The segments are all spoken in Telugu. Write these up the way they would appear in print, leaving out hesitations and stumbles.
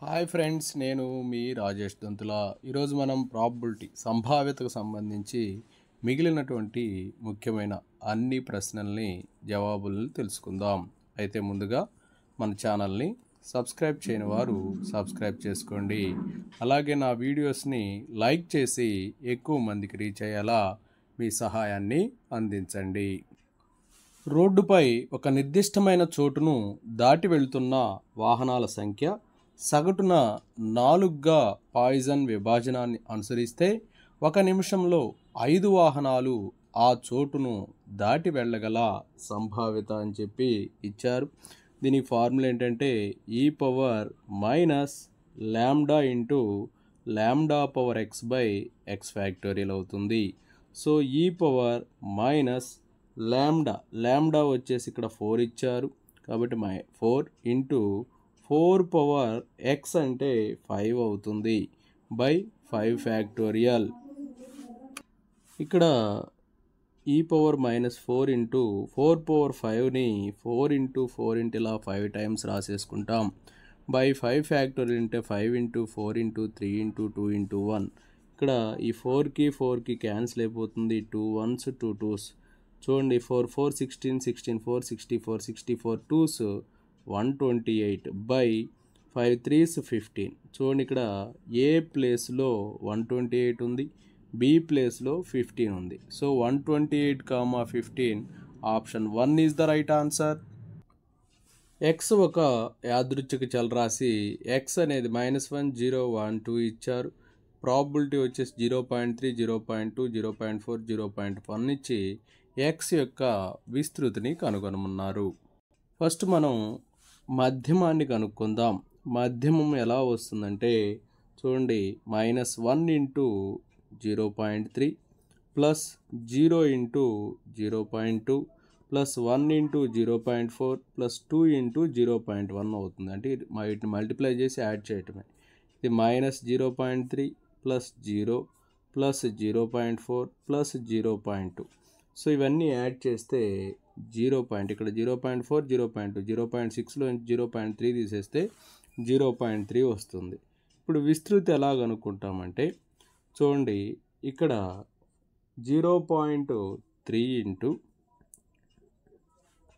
హాయ్ ఫ్రెండ్స్, నేను మీ రాజేష్ దొంతుల. ఈరోజు మనం ప్రాబబిలిటీ సంభావ్యతకు సంబంధించి మిగిలినటువంటి ముఖ్యమైన అన్ని ప్రశ్నల్ని జవాబులను తెలుసుకుందాం. అయితే ముందుగా మన ఛానల్ని సబ్స్క్రైబ్ చేయని వారు సబ్స్క్రైబ్ చేసుకోండి. అలాగే నా వీడియోస్ని లైక్ చేసి ఎక్కువ మందికి రీచ్ అయ్యేలా మీ సహాయాన్ని అందించండి. రోడ్డుపై ఒక నిర్దిష్టమైన చోటును దాటి వెళ్తున్న వాహనాల సంఖ్య సగటున 4గా పాయిజన్ విభాజనాన్ని అనుసరిస్తే 1 నిమిషంలో 5 వాహనాలు ఆ చోటును దాటి వెళ్ళగల సంభావ్యత అని చెప్పి ఇచ్చారు. దీని ఫార్ములా ఏంటంటే e power minus lambda into lambda power x factorial అవుతుంది. So e power minus lambda వచ్చేసి ఇక్కడ 4 ఇచ్చారు కాబట్టి 4 ఇంటూ 4 పవర్ x అంటే 5 అవుతుంది బై 5 ఫ్యాక్టోరియల్. ఇక్కడ e power minus 4 into 4 power 5ని 4 ఇంటూ 4 ఇంటూ ఇలా 5 టైమ్స్ రాసేసుకుంటాం. బై 5 ఫ్యాక్టోరియల్ అంటే 5 ఇంటూ 4 ఇంటూ 3 ఇంటూ 2 ఇంటూ 1. ఇక్కడ ఈ 4కి క్యాన్సిల్ అయిపోతుంది. 2 1s 2 2s. చూడండి 4 4 16 16 4 64 64 2s 128 బై 5 3s 15. చూడండి ఇక్కడ ఏ ప్లేస్లో 128 ఉంది, బి ప్లేస్లో 15 ఉంది. So 128, 15 option 1 is the right answer. X ఒక యాదృచ్ఛిక చలరాశి. ఎక్స్ అనేది -1 0 1 2 ఇచ్చారు. ప్రాబబిలిటీ వచ్చేసి 0.3 0.2 0.4 0.1 ఇచ్చి ఎక్స్ యొక్క విస్తృతిని కనుగొనమన్నారు. ఫస్ట్ మనం మధ్యమాన్ని కనుక్కుందాం. మధ్యమం ఎలా వస్తుందంటే చూడండి -1 into 0.3 plus 0 into 0.2 plus 1 into 0.4 plus 2 into 0.1 అవుతుంది. అంటే వీటిని మల్టిప్లై చేసి యాడ్ చేయటమే. ఇది -0.3 ప్లస్ 0 ప్లస్ 0.4 ప్లస్ 0.2. సో ఇవన్నీ యాడ్ చేస్తే 0. ఇక్కడ 0.4 0.2 0.6లో 0.3 తీసేస్తే 0.3 వస్తుంది. ఇప్పుడు విస్తృతి ఎలా కనుక్కుంటామంటే చూడండి ఇక్కడ 0.3 ఇంటూ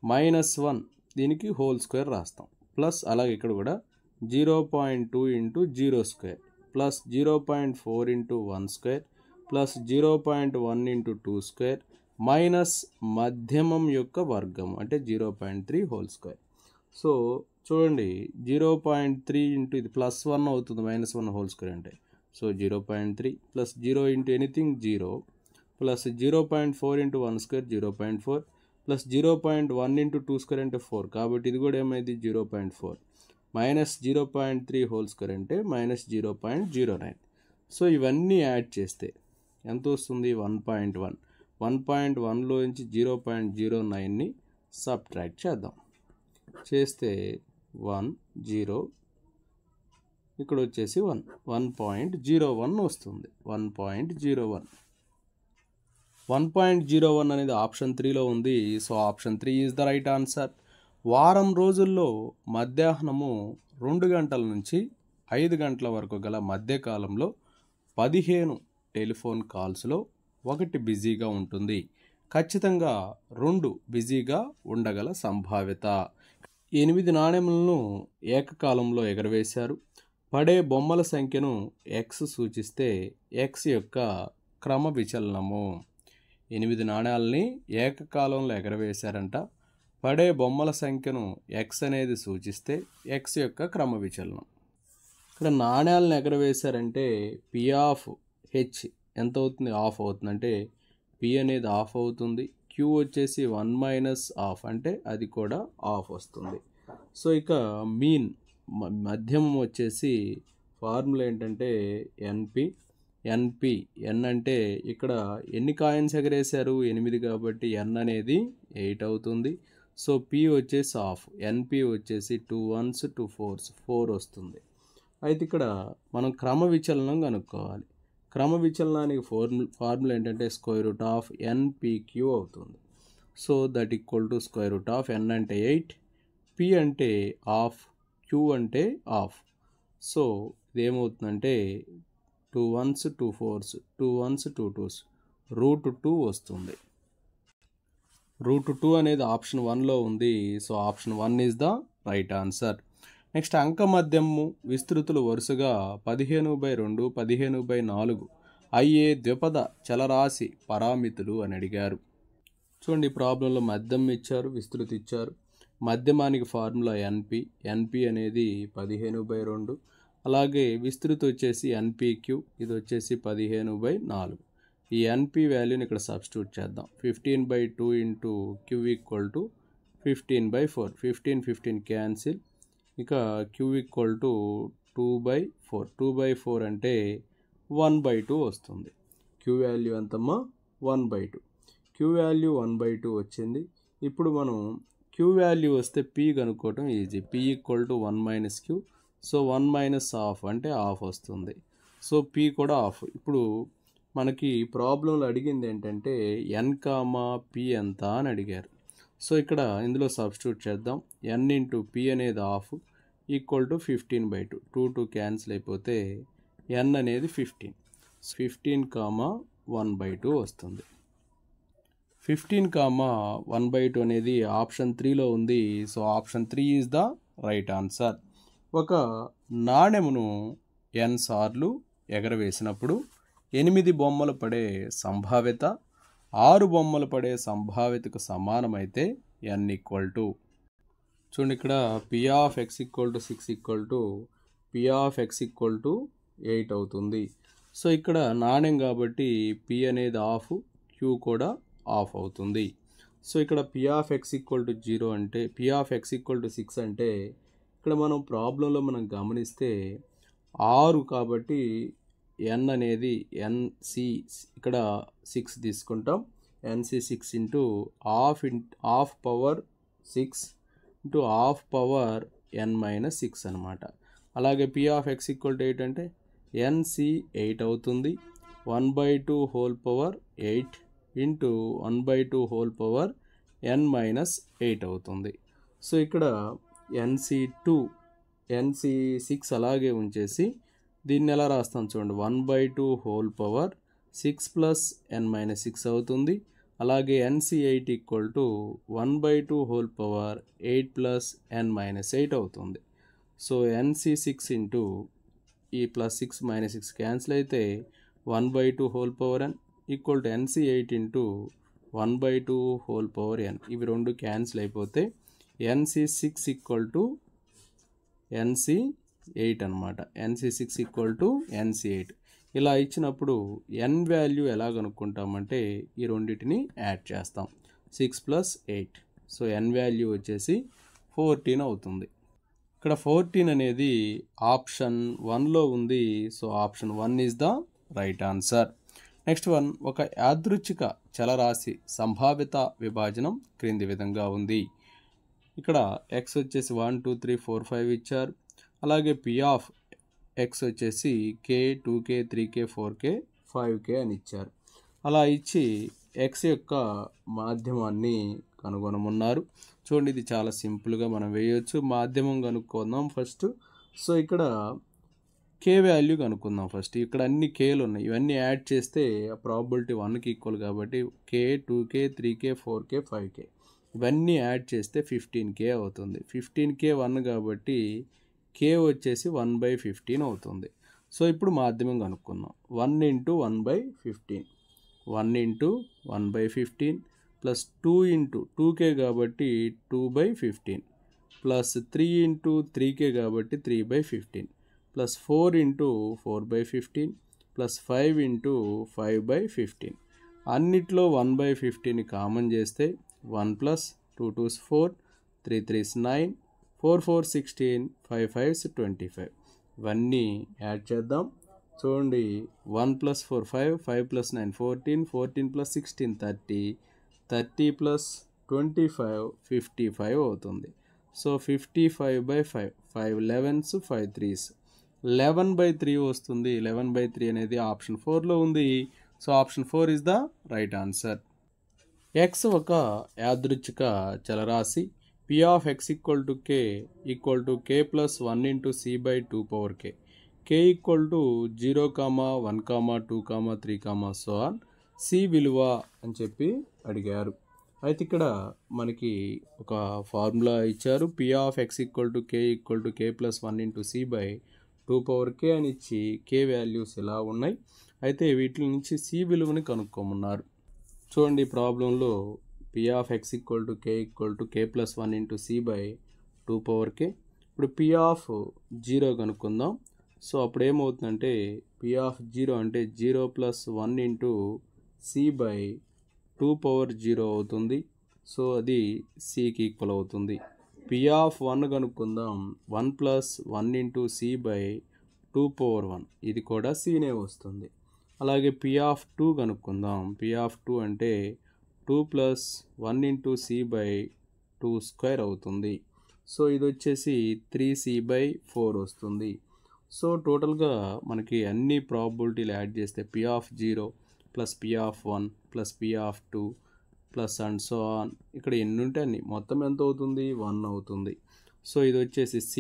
-1 దీనికి హోల్ స్క్వేర్ రాస్తాం. ప్లస్ అలాగే ఇక్కడ కూడా 0.2 into 0 square plus 0.4 into 1 square plus 0.1 into 2 square minus మధ్యమం యొక్క వర్గం అంటే 0.3 హోల్ స్క్వేర్. సో చూడండి 0.3 ఇంటూ ఇది +1 అవుతుంది, -1 హోల్ స్క్వేర్ అంటే. So 0.3 plus 0 into anything 0 plus 0.4 into 1 square 0.4 plus 0.1 into 2 square అంటే 4. కాబట్టి ఇది కూడా ఏమైంది 0.4 మైనస్ 0.3 హోల్ స్క్వేర్ అంటే -0.09. సో ఇవన్నీ యాడ్ చేస్తే ఎంత వస్తుంది 1.1. 1.1లో నుంచి 0.09ని సబ్ట్రాక్ట్ చేద్దాం. చేస్తే 1 0 ఇక్కడ వచ్చేసి 1.01 వస్తుంది. 1.01 అనేది ఆప్షన్ 3లో ఉంది. So option 3 is the right answer. వారం రోజుల్లో మధ్యాహ్నము 2 గంటల నుంచి 5 గంటల వరకు గల మధ్యకాలంలో 15 టెలిఫోన్ కాల్స్లో 1 బిజీగా ఉంటుంది. ఖచ్చితంగా 2 బిజీగా ఉండగల సంభావ్యత. 8 నాణెములను ఏకకాలంలో ఎగరవేశారు. పడే బొమ్మల సంఖ్యను x సూచిస్తే x యొక్క క్రమ విచలనము. 8 నాణ్యాలని ఏకకాలంలో ఎగరవేశారంట. పడే బొమ్మల సంఖ్యను x అనేది సూచిస్తే x యొక్క క్రమ విచలనం. ఇక్కడ నాణ్యాలను ఎగరవేశారంటే p ఆఫ్ h ఎంత అవుతుంది, ఆఫ్ అవుతుంది. అంటే p అనేది ఆఫ్ అవుతుంది. q వచ్చేసి 1 మైనస్ ఆఫ్ అంటే అది కూడా ఆఫ్ వస్తుంది. సో ఇక మీన్ మధ్యమం వచ్చేసి ఫార్ములా ఏంటంటే n అంటే ఇక్కడ ఎన్ని కాయిన్స్ ఎగరేశారు 8 కాబట్టి n అనేది 8 అవుతుంది. సో p వచ్చేసి ఆఫ్, np వచ్చేసి 2 1s 2 4s 4 వస్తుంది. అయితే ఇక్కడ మనం క్రమ విచలనం కనుక్కోవాలి. క్రమ విచలనానికి ఫార్ములా ఏంటంటే √of npq అవుతుంది. So that equal to √of n అంటే 8, p అంటే ఆఫ్, q అంటే ఆఫ్. సో ఇదేమవుతుందంటే 2 1s 2 4s 2 1s 2 2s √2 వస్తుంది. √2 అనేది ఆప్షన్ 1లో ఉంది. So option 1 is the right answer. Next అంక మధ్యము విస్తృతులు వరుసగా 15/2 15/4 అయ్యే ద్విపద చలరాశి పరామితులు అని అడిగారు. చూడండి ప్రాబ్లంలో మధ్యం ఇచ్చారు, విస్తృతి ఇచ్చారు. మధ్యమానికి ఫార్ములా ఎన్పి అనేది 15/2, అలాగే విస్తృతి వచ్చేసి ఎన్పిక్యూ, ఇది వచ్చేసి 15/4. ఈ ఎన్పి వాల్యూని ఇక్కడ సబ్స్టిట్యూట్ చేద్దాం. 15/2 into q equal to 15/4, 15 15 cancel, ఇక క్యూ ఈక్వల్ టు 2/4, 2/4 అంటే 1/2 వస్తుంది. క్యూ వాల్యూ ఎంతమ్మా? 1/2. క్యూ వాల్యూ 1/2 వచ్చింది. ఇప్పుడు మనం క్యూ వాల్యూ వస్తే పీ కనుక్కోవటం easy. P equal to 1 - q. So 1 - half అంటే హాఫ్ వస్తుంది. సో పీ కూడా హాఫ్. ఇప్పుడు మనకి ప్రాబ్లంలో అడిగింది ఏంటంటే ఎన్ కామా పీ ఎంత అని అడిగారు. సో ఇక్కడ ఇందులో సబ్స్టిట్యూట్ చేద్దాం. ఎన్ ఇంటూ పీ అనేది హాఫ్ ఈక్వల్ టు 15/2. 2 2 క్యాన్సిల్ అయిపోతే ఎన్ అనేది 15. 15,1/2 వస్తుంది. 15,1/2 అనేది ఆప్షన్ 3లో ఉంది. So option 3 is the right answer. ఒక నాణెమును n సార్లు ఎగరవేసినప్పుడు 8 బొమ్మలు పడే సంభావ్యత 6 బొమ్మలు పడే సంభావ్యతకు సమానమైతే n ఈక్వల్ టు, చూడండి ఇక్కడ p of x equal to 6 equal to p of x equal to 8 అవుతుంది. సో ఇక్కడ నాణెం కాబట్టి p అనేది హాఫ్, q కూడా ఆఫ్ అవుతుంది. సో ఇక్కడ p of x equal to 0 అంటే p of x equal to 6 అంటే ఇక్కడ మనం ప్రాబ్లంలో మనం గమనిస్తే 6 కాబట్టి n అనేది nc, ఇక్కడ 6 తీసుకుంటాం. nc 6 into half power 6 into half power n-6 అనమాట. అలాగే p of x equal to 8 అంటే nc 8 అవుతుంది. 1/2 whole power 8 into 1/2 whole power n-8 అవుతుంది. సో ఇక్కడ nc6 అలాగే ఉంచేసి దీన్ని ఎలా రాస్తాం చూడండి. 1/2 హోల్ పవర్ 6 ప్లస్ n-6 అవుతుంది. అలాగే nc8 equal to 1/2 whole power 8 plus n-8 అవుతుంది. సో nc6 ఇంటూ ఈ ప్లస్ 6 -6 క్యాన్సిల్ అయితే 1/2 whole power n equal to nc8 into 1/2 whole power n. ఇవి రెండు క్యాన్సిల్ అయిపోతే nc6 ఈక్వల్ టు nc8 అనమాట. nc6 equal to nc8. ఇలా ఇచ్చినప్పుడు n వాల్యూ ఎలా కనుక్కుంటామంటే ఈ రెండింటిని యాడ్ చేస్తాం. 6 ప్లస్ 8. సో n వాల్యూ వచ్చేసి 14 అవుతుంది. ఇక్కడ 14 అనేది ఆప్షన్ 1లో ఉంది. So option 1 is the right answer. Next one, ఒక యాదృచ్ఛిక చలరాశి సంభావ్యత విభాజనం క్రింది విధంగా ఉంది. ఇక్కడ x వచ్చేసి 1 2 3 4 5 ఇచ్చారు. అలాగే p ఆఫ్ x వచ్చేసి k 2k 3k 4k 5k అని ఇచ్చారు. అలా ఇచ్చి x యొక్క మాధ్యమాన్ని కనుగొనమన్నారు. చూడండి ఇది చాలా సింపుల్గా మనం వేయవచ్చు. మాధ్యమం కనుక్కుందాం ఫస్ట్. సో ఇక్కడ k వాల్యూ కనుక్కుందాం ఫస్ట్. ఇక్కడ అన్ని kలు ఉన్నాయి. ఇవన్నీ యాడ్ చేస్తే ప్రాబబిలిటీ 1కి ఈక్వల్ కాబట్టి k 2k 3k 4k 5k ఇవన్నీ యాడ్ చేస్తే 15k అవుతుంది. 15k 1 కాబట్టి k వచ్చేసి 1/15 అవుతుంది. సో ఇప్పుడు మాధ్యమం కనుక్కుందాం. 1 into 1/15, 1 into 1/15 plus 2 into 2k కాబట్టి 2/15 ప్లస్ 3 ఇంటూ 3k కాబట్టి 3/15 ప్లస్ 4 ఇంటూ 4/15 ప్లస్ 5 ఇంటూ 5/15. అన్నిట్లో 1/15 కామన్ చేస్తే 1 ప్లస్ 2 2s 4, 3 3s 9, 4 4 16, 5 5s 25. ఇవన్నీ యాడ్ చేద్దాం. చూడండి 1 ప్లస్ 4 5, 5 ప్లస్ 9 14, 14 ప్లస్ 16 30, 30 ప్లస్ 25 55 అవుతుంది. సో 55/5, 5 11s 5 3s 11/3 వస్తుంది. 11/3 అనేది ఆప్షన్ 4లో ఉంది. So option 4 is the right answer. x ఒక యాదృచ్ఛిక చలరాశి. P of x equal to k plus 1 into c by 2 power k. K equal to 0, 1, 2, 3, so on. C విలువ అని చెప్పి అడిగారు. అయితే ఇక్కడ మనకి ఒక ఫార్ములా ఇచ్చారు. P of x equal to k plus 1 into c by 2 power k అని ఇచ్చి k వాల్యూస్ ఇలా ఉన్నాయి. అయితే వీటి నుంచి c విలువని కనుక్కోమన్నారు. చూడండి ఈ ప్రాబ్లంలో P of x equal to k plus 1 into c by 2 power k. ఇప్పుడు P of 0 కనుక్కుందాం. సో అప్పుడు ఏమవుతుందంటే P of 0 అంటే 0 plus 1 into c by 2 power 0 అవుతుంది. సో అది cకి ఈక్వల్ అవుతుంది. P of 1 కనుక్కుందాం. 1 plus 1 into c by 2 power 1 ఇది కూడా cనే వస్తుంది. అలాగే P of 2 కనుక్కుందాం. P of 2 అంటే 2 plus 1 into c by 2 square అవుతుంది. సో ఇది వచ్చేసి 3c by 4 వస్తుంది. సో టోటల్గా మనకి అన్ని ప్రాబబిలిటీలు యాడ్ చేస్తే P of 0 plus P of 1 plus P of 2 plus and so on ఇక్కడ ఎన్ని ఉంటే అన్ని మొత్తం ఎంత అవుతుంది 1 అవుతుంది. సో ఇది వచ్చేసి c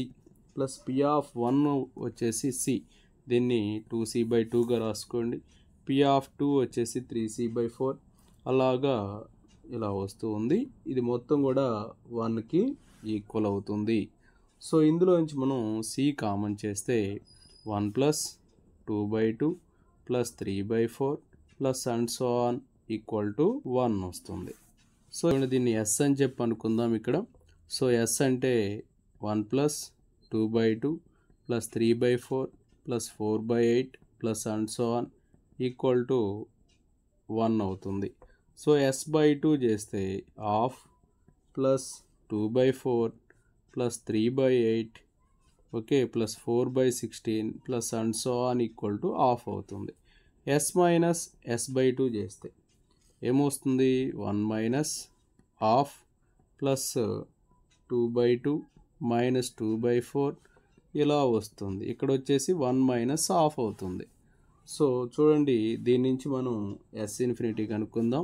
ప్లస్ P of 1 వచ్చేసి c, దీన్ని 2c by 2గా రాసుకోండి. P of 2 వచ్చేసి 3c by 4 అలాగా ఇలా వస్తూ ఉంది. ఇది మొత్తం కూడా 1కి ఈక్వల్ అవుతుంది. సో ఇందులో నుంచి మనం c కామన్ చేస్తే 1 plus 2 by 2 plus 3 by 4 plus and so on equal to 1 వస్తుంది. సో దీన్ని s అని చెప్పి అనుకుందాం ఇక్కడ. సో s అంటే 1 plus 2 by 2 plus 3 by 4 plus 4 by 8 plus and so on equal to 1 అవుతుంది. సో s by 2 చేస్తే half plus 2 by 4 plus 3 by 8 okay plus 4 by 16 plus and so on equal to half అవుతుంది. s మైనస్ s by 2 చేస్తే ఏమొస్తుంది 1 minus half plus 2 by 2 minus 2 by 4 ఇలా వస్తుంది. ఇక్కడ వచ్చేసి 1 మైనస్ హాఫ్ అవుతుంది. సో చూడండి దీని నుంచి మనం s ఇన్ఫినిటీ కనుక్కుందాం.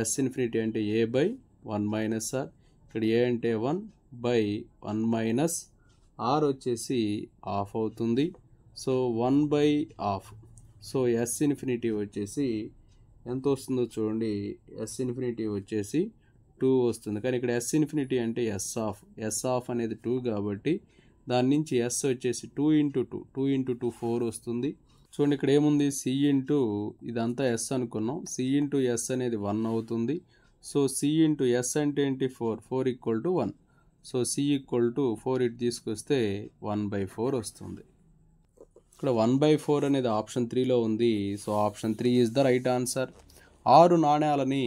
s ఇన్ఫినిటీ అంటే a బై 1 మైనస్ r, ఇక్కడ a అంటే 1 బై 1 మైనస్ r వచ్చేసి హాఫ్ అవుతుంది. So 1 by half. So s infinity వచ్చేసి ఎంత వస్తుందో చూడండి. s ఇన్ఫినిటీ వచ్చేసి 2 వస్తుంది. కానీ ఇక్కడ s ఇన్ఫినిటీ అంటే s ఆఫ్ అనేది 2 కాబట్టి దాని నుంచి s వచ్చేసి 2 into 2 4 వస్తుంది. చూడండి ఇక్కడ ఏముంది c ఇంటూ ఇదంతా s అనుకున్నాం. c ఇంటూ s అనేది 1 అవుతుంది. సో c ఇంటూ s అంటే ఏంటి 4 equal to 1. So c equal to 4 ఇటు తీసుకొస్తే 1/4 వస్తుంది. ఇక్కడ 1/4 అనేది ఆప్షన్ 3లో ఉంది. So option 3 is the right answer. 6 నాణ్యాలని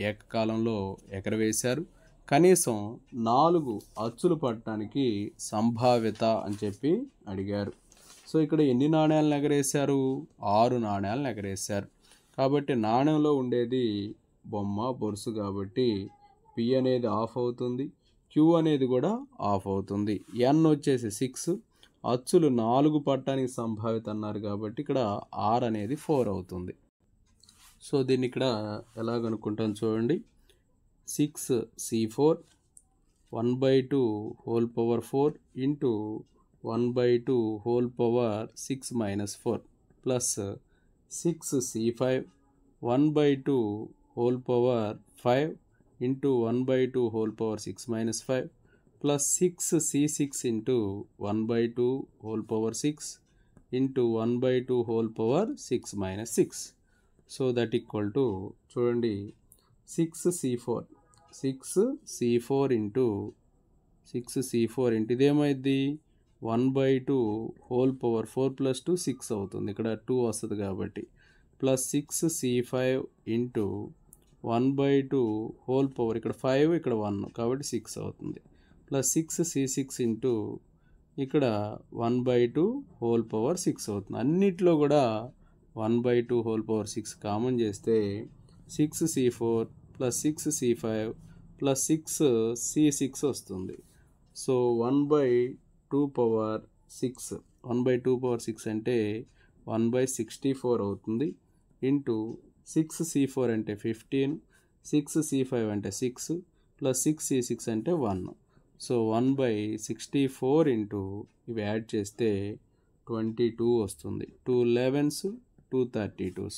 ఏకకాలంలో ఎగరవేశారు. కనీసం 4 అచ్చులు పట్టడానికి సంభావ్యత అని చెప్పి అడిగారు. సో ఇక్కడ ఎన్ని నాణ్యాలను ఎగరేశారు 6 నాణ్యాలను ఎగరేశారు. కాబట్టి నాణ్యంలో ఉండేది బొమ్మ బొరుసు కాబట్టి p అనేది ఆఫ్ అవుతుంది, q అనేది కూడా ఆఫ్ అవుతుంది. n వచ్చేసి 6, అచ్చులు 4 పట్టడానికి సంభావ్యత అన్నారు కాబట్టి ఇక్కడ r అనేది 4 అవుతుంది. సో దీన్ని ఇక్కడ ఎలా కనుక్కుంటాం చూడండి. 6c4 1/2 whole power 4 into 1/2 whole power 6 minus 4 plus 6c5 1/2 whole power 5 into 1/2 whole power 6 minus 5 plus 6c6 into 1/2 whole power 6 into 1/2 whole power 6 minus 6. So that equal to చూడండి 6c4 ఇంటూ ఇదేమైంది 1/2 హోల్ పవర్ 4 ప్లస్ 2 6 అవుతుంది. ఇక్కడ 2 వస్తుంది కాబట్టి plus 6c5 into 1/2 whole power ఇక్కడ 5 ఇక్కడ 1 కాబట్టి 6 అవుతుంది. ప్లస్ 6c6 ఇంటూ ఇక్కడ 1/2 హోల్ పవర్ 6 అవుతుంది. అన్నిట్లో కూడా 1/2 హోల్ పవర్ 6 కామన్ చేస్తే 6c4 plus 6c5 plus 6c6 వస్తుంది. సో 1/2 పవర్ 6 1/2 పవర్ 6 అంటే 1/64 అవుతుంది. ఇంటూ 6c4 అంటే 15, 6c5 అంటే 6 ప్లస్ 6c6 అంటే 1. సో 1/64 ఇంటూ ఇవి యాడ్ చేస్తే 22 వస్తుంది. 2 11s 2 32s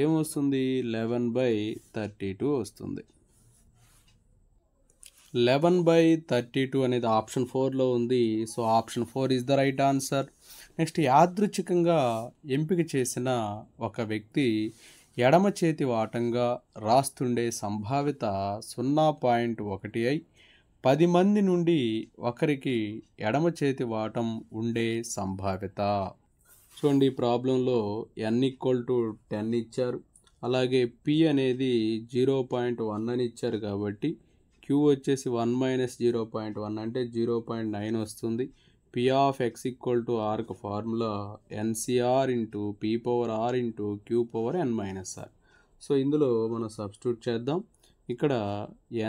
ఏమొస్తుంది 11/32 వస్తుంది. 11/32 అనేది ఆప్షన్ 4లో ఉంది. So option 4 is the right answer. Next యాదృచ్ఛికంగా ఎంపిక చేసిన ఒక వ్యక్తి ఎడమ చేతి వాటంగా రాస్తుండే సంభావ్యత 0.1 అయి 10 మంది నుండి ఒకరికి ఎడమ చేతి వాటం ఉండే సంభావ్యత. చూడండి ఈ ప్రాబ్లంలో n=10 ఇచ్చారు. అలాగే p అనేది 0.1 అని ఇచ్చారు కాబట్టి q వచ్చేసి 1 - 0.1 అంటే 0.9 వస్తుంది. p of x = r కు formula NCr × p⁻r × q⁻n-r. So ఇందులో మనం సబ్స్టిట్యూట్ చేద్దాం. ఇక్కడ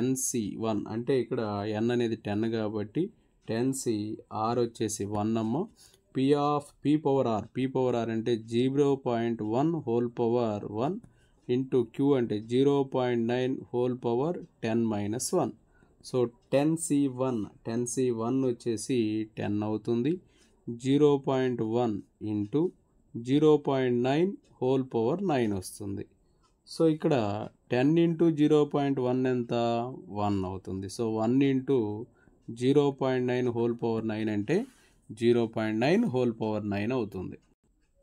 NC1 అంటే ఇక్కడ n అనేది 10 కాబట్టి 10c r వచ్చేసి 1 అమ్మ. p⁻r అంటే 0.1 హోల్ పవర్ 1 ఇంటూ q అంటే 0.9 హోల్ పవర్ 10 - 1. సో 10c1 వచ్చేసి 10 అవుతుంది. 0.1 ఇంటూ 0.9 హోల్ పవర్ 9 వస్తుంది. సో ఇక్కడ 10 ఇంటూ 0.1 ఎంత 1 అవుతుంది. సో 1 ఇంటూ 0.9 హోల్ పవర్ 9 అంటే 0.9 హోల్ పవర్ 9 అవుతుంది.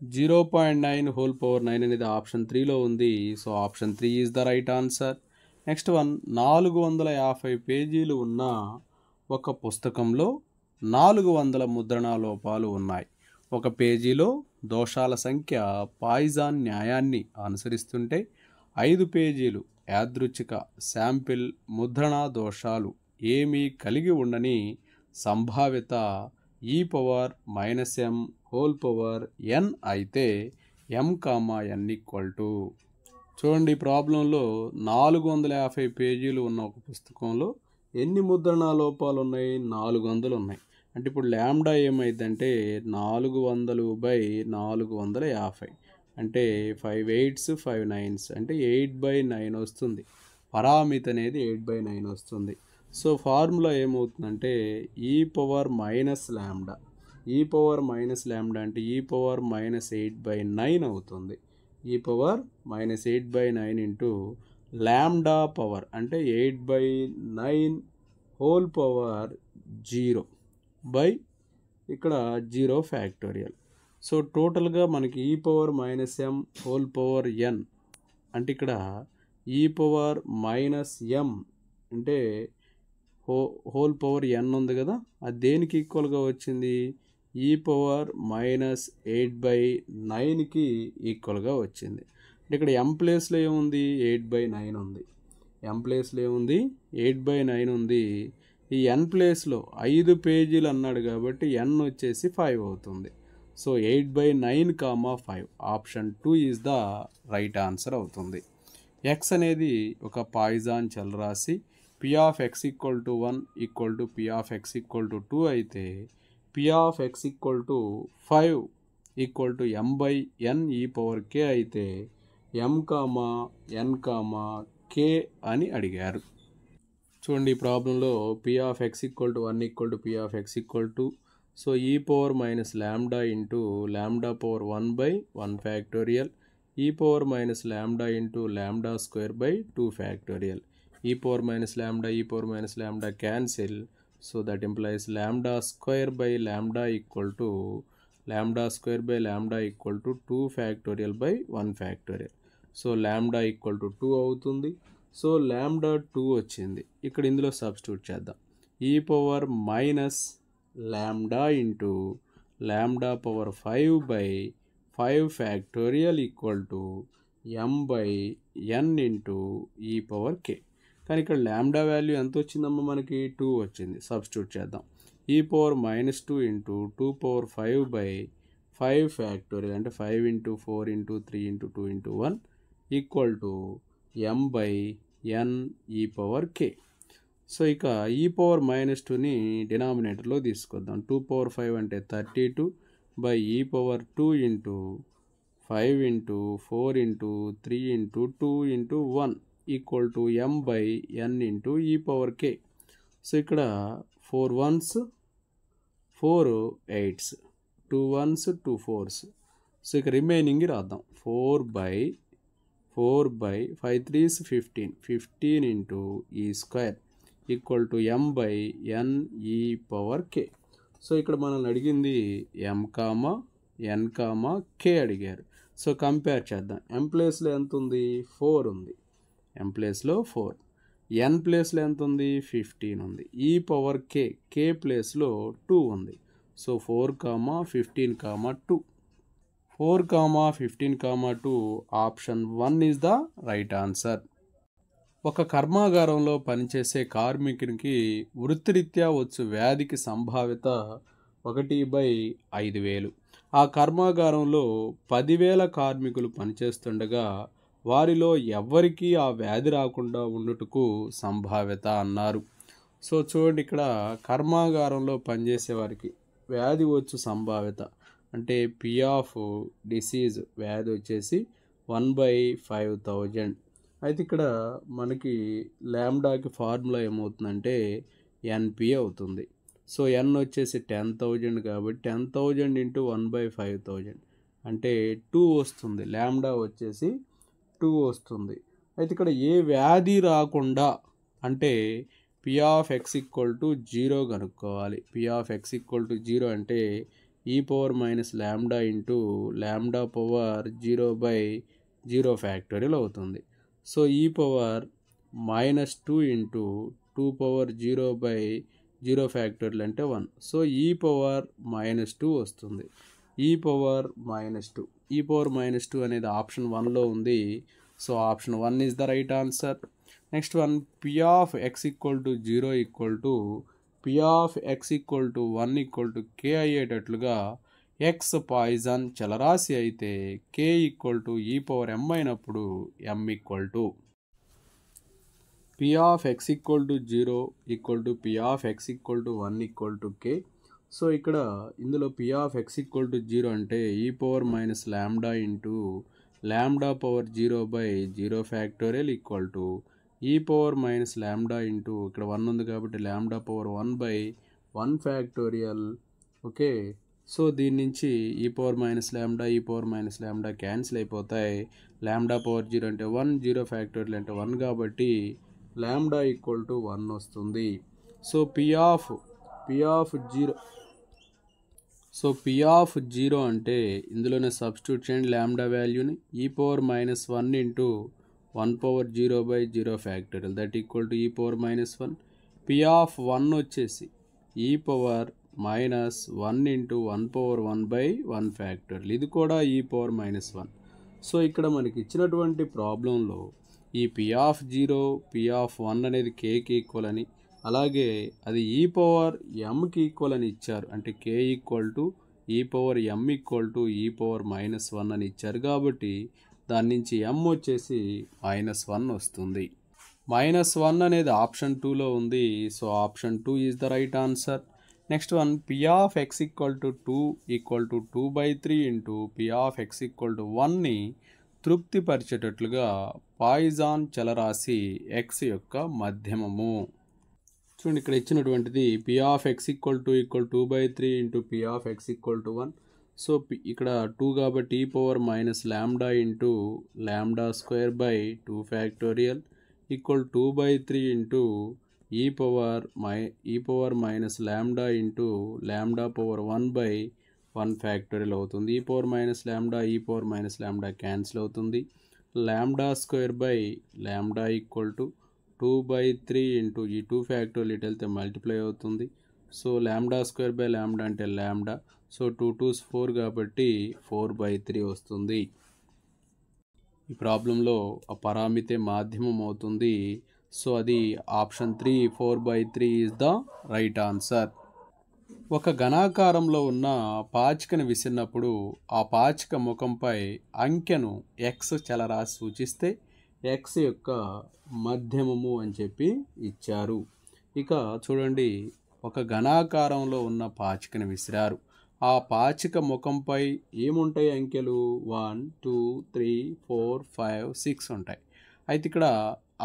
0.9 హోల్ పవర్ 9 అనేది ఆప్షన్ 3లో ఉంది. So option 3 is the right answer. Next one 450 పేజీలు ఉన్న ఒక పుస్తకంలో 400 ముద్రణా లోపాలు ఉన్నాయి. ఒక పేజీలో దోషాల సంఖ్య పాయిజాన్ న్యాయాన్ని అనుసరిస్తుంటే 5 పేజీలు యాదృచ్ఛిక శాంపిల్ ముద్రణా దోషాలు ఏమీ కలిగి ఉండని సంభావ్యత e⁻m హోల్ పవర్ n అయితే m, n = చూడండి ఈ ప్రాబ్లంలో 450 పేజీలు ఉన్న ఒక పుస్తకంలో ఎన్ని ముద్రణా లోపాలు ఉన్నాయి 400 ఉన్నాయి. అంటే ఇప్పుడు ల్యాండా ఏమైందంటే 400/450 అంటే 5 8s 5 9s అంటే 8/9 వస్తుంది. పరామితి అనేది 8/9 వస్తుంది. సో ఫార్ములా ఏమవుతుందంటే e⁻ లాంబ్డా అంటే e⁻−8/9 అవుతుంది. e⁻−8/9 ఇంటూ లాంబ్డా పవర్ అంటే 8/9 హోల్ పవర్ 0 బై ఇక్కడ 0 ఫ్యాక్టోరియల్. సో టోటల్గా మనకి e⁻m హోల్ పవర్ n అంటే ఇక్కడ e⁻m అంటే హోల్ పవర్ n ఉంది కదా, అది దేనికి ఈక్వల్గా వచ్చింది e⁻−8/9కి ఈక్వల్గా వచ్చింది. అంటే ఇక్కడ m ప్లేస్లో ఏముంది 8/9 ఉంది. m ప్లేస్లో ఏముంది 8/9 ఉంది. ఈ n ప్లేస్లో 5 పేజీలు అన్నాడు కాబట్టి n వచ్చేసి 5 అవుతుంది. So 8/9, 5 option 2 is the right answer అవుతుంది. x అనేది ఒక Poisson చలరాశి. p of x = 1 = p of x = 2 అయితే p of x = 5 = m/n e⁻k అయితే m, n, k అని అడిగారు. చూడండి ఈ ప్రాబ్లంలో p of x = 1 = p of x = 2. So e⁻−లాంబ్డా ఇంటూ లాంబ్డా పవర్ 1/1 ఫ్యాక్టోరియల్ e⁻−లాంబ్డా ఇంటూ లాంబ్డా స్క్వేర్/2 ఫ్యాక్టోరియల్. e⁻−లాంబ్డా cancel. So that implies lambda స్క్వేర్/లాంబ్డా = 2 ఫ్యాక్టోరియల్/1 ఫ్యాక్టోరియల్. సో లాంబ్డా = 2 అవుతుంది. సో లాంబ్డా 2 వచ్చింది. ఇక్కడ ఇందులో సబ్స్టిట్యూట్ చేద్దాం. e⁻−లాంబ్డా into lambda power 5/5 factorial = m/n into e⁻k. కానీ ఇక్కడ లాంబ్డా వాల్యూ ఎంత వచ్చిందమ్మా మనకి 2 వచ్చింది. సబ్స్టిట్యూట్ చేద్దాం. e⁻−2 ఇంటూ 2/5/5 ఫ్యాక్టోరియల్ అంటే 5 × 4 × 3 × 2 × 1 = m/n e⁻k. సో ఇక e⁻−2ని డినామినేటర్లో తీసుకొద్దాం. 2/5 అంటే 32/e⁻2 into 5 × 4 × 3 × 2 × 1 = m/n into e⁻k. So ఇక్కడ 4 1s 4 8s 2 1s 2 4s. So ఇక రిమైనింగ్ రాద్దాం. 4 by 5 3s 15 ఇంటూ ఈ square equal to m by n ఈ పవర్ k. సో ఇక్కడ మనల్ని అడిగింది m comma n comma k అడిగారు. సో కంపేర్ చేద్దాం. m ప్లేస్లో ఎంత ఉంది? 4 ఉంది. m ప్లేస్లో 4. n ప్లేస్లో ఎంత ఉంది? 15 ఉంది. ఈ పవర్ k ప్లేస్లో 2 ఉంది. So 4 comma 15 comma 2. 4 comma 15 comma 2 option 1 is the right answer. ఒక కర్మాగారంలో పనిచేసే కార్మికునికి వృత్తిరీత్యా వచ్చు వ్యాధికి సంభావ్యత 1/5000. ఆ కర్మాగారంలో 10,000 కార్మికులు పనిచేస్తుండగా వారిలో ఎవ్వరికీ ఆ వ్యాధి రాకుండా ఉండుటకు సంభావ్యత అన్నారు. సో చూడండి, ఇక్కడ కర్మాగారంలో పనిచేసే వారికి వ్యాధి వచ్చు సంభావ్యత అంటే పి ఆఫ్ డిసీజ్ వ్యాధి వచ్చేసి 1/5000. అయితే ఇక్కడ మనకి ల్యాండాకి ఫార్ములా ఏమవుతుందంటే ఎన్పి అవుతుంది. సో ఎన్ వచ్చేసి 10,000 కాబట్టి 10,000 ఇంటూ 1/5000 అంటే 2 వస్తుంది. ల్యాండా వచ్చేసి 2 వస్తుంది. అయితే ఇక్కడ ఏ వ్యాధి రాకుండా అంటే P of X equal to 0 కనుక్కోవాలి. P of X equal to 0 అంటే ఈ power minus lambda into lambda power 0/0 factorial అవుతుంది. సో ఈ పవర్ -2 ఇంటూ 2 పవర్ 0/0 ఫ్యాక్టోరియల్ అంటే 1. సో ఈ పవర్ -2 వస్తుంది. ఈ పవర్ -2. ఈ పవర్ -2 అనేది ఆప్షన్ 1లో ఉంది. So option 1 is the right answer. Next one, P of X equal to 0 equal to P of X equal to 1 equal to K అయ్యేటట్లుగా ఎక్స్ పాయిజన్ చలరాశి అయితే K equal to e power m అయినప్పుడు m equal to P of X equal to 0 equal to P of X equal to 1 equal to K. So ఇక్కడ ఇందులో P of X equal to 0 అంటే ఈ power minus lambda into lambda power 0/0 factorial equal to e power minus lambda into ఇక్కడ 1 ఉంది కాబట్టి lambda power 1/1 factorial. Okay, so దీని నుంచి ఈ పవర్ మైనస్ ల్యాండా క్యాన్సిల్ అయిపోతాయి. ల్యాండా పవర్ 0 అంటే 1, 0 ఫ్యాక్టోరియల్ అంటే 1 కాబట్టి ల్యాండా ఈక్వల్ టు 1 వస్తుంది. సో పి ఆఫ్ 0 అంటే ఇందులోనే సబ్స్టిట్యూట్ చేయండి ల్యాండా వాల్యూని. ఈ power -1 into 1 power 0/0 factorial that equal to e power -1. P of 1 వచ్చేసి ఈ పవర్ -1 ఇంటూ 1 పవర్ 1/1 ఫ్యాక్టోరియల్. ఇది కూడా ఈ పవర్ -1. సో ఇక్కడ మనకి ఇచ్చినటువంటి ప్రాబ్లంలో ఈ పి ఆఫ్ 0 పి ఆఫ్ 1 అనేది కేకి ఈక్వల్ అని, అలాగే అది ఈ పవర్ ఎంకి ఈక్వల్ అని ఇచ్చారు. అంటే కే equal to e power m equal to e power -1 అని ఇచ్చారు కాబట్టి దాని నుంచి m వచ్చేసి -1 వస్తుంది. -1 అనేది ఆప్షన్ 2లో ఉంది. So option 2 is the right answer. Next one, P of X equal to 2 equal to 2/3 into P of X equal to 1ని తృప్తిపరిచేటట్లుగా పాయిజాన్ చలరాశి ఎక్స్ యొక్క మధ్యమము. చూడండి, ఇక్కడ ఇచ్చినటువంటిది P of X equal to 2/3 into P of X equal to 1. So ఇక్కడ 2 కాబట్టి e power minus lambda into lambda square by 2 factorial equal 2/3 into e power minus lambda into lambda power 1/1 factorial అవుతుంది. ఈ పవర్ మైనస్ ల్యాండా క్యాన్సిల్ అవుతుంది. ల్యాండా square by lambda equal to 2/3 into ఈ 2 ఫ్యాక్టోరియల్ ఇటు వెళ్తే మల్టిప్లై అవుతుంది. సో ల్యాండా స్క్వేర్ బై ల్యాండా అంటే ల్యాండా. సో 2 2s 4 కాబట్టి 4/3 వస్తుంది. ఈ ప్రాబ్లంలో ఆ పరామితే మాధ్యమం అవుతుంది. సో అది option 3 4/3 is the right answer. ఒక ఘనాకారంలో ఉన్న పాచికను విసిరినప్పుడు ఆ పాచిక ముఖంపై అంకెను ఎక్స్ చలరాశి సూచిస్తే ఎక్స్ యొక్క మధ్యమము అని చెప్పి ఇచ్చారు. ఇక చూడండి, ఒక ఘనాకారంలో ఉన్న పాచికను విసిరారు. ఆ పాచిక ముఖంపై ఏముంటాయి అంకెలు? 1 2 3 4 5 6 ఉంటాయి. అయితే ఇక్కడ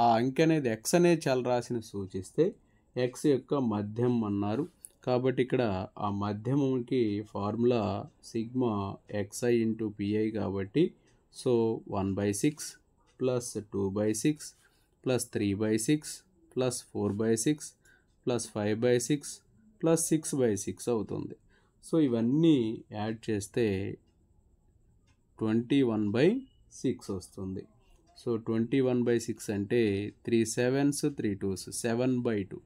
ఆ అంకె అనేది ఎక్స్ అనే చలరాశిని సూచిస్తే ఎక్స్ యొక్క మధ్యం అన్నారు. కాబట్టి ఇక్కడ ఆ మధ్యమంకి formula sigma xi into P I కాబట్టి so 1/6 plus 2/6 plus 3/6 plus 4/6 plus 5/6 plus 6/6 అవుతుంది. సో ఇవన్నీ యాడ్ చేస్తే 21/6 వస్తుంది. సో 21/6 అంటే 3 7s 3 2s 7/2.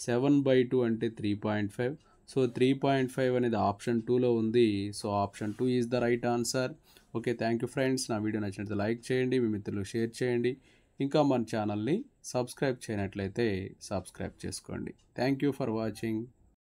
7/2 అంటే 3.5. సో 3.5 అనేది ఆప్షన్ 2లో ఉంది. So option 2 is the right answer. Okay, thank you friends. నా వీడియో నచ్చినట్లయితే లైక్ చేయండి, మీ మిత్రులకు షేర్ చేయండి. ఇంకా మన ఛానల్ని సబ్స్క్రైబ్ చేయనట్లయితే సబ్స్క్రైబ్ చేసుకోండి. Thank you for watching.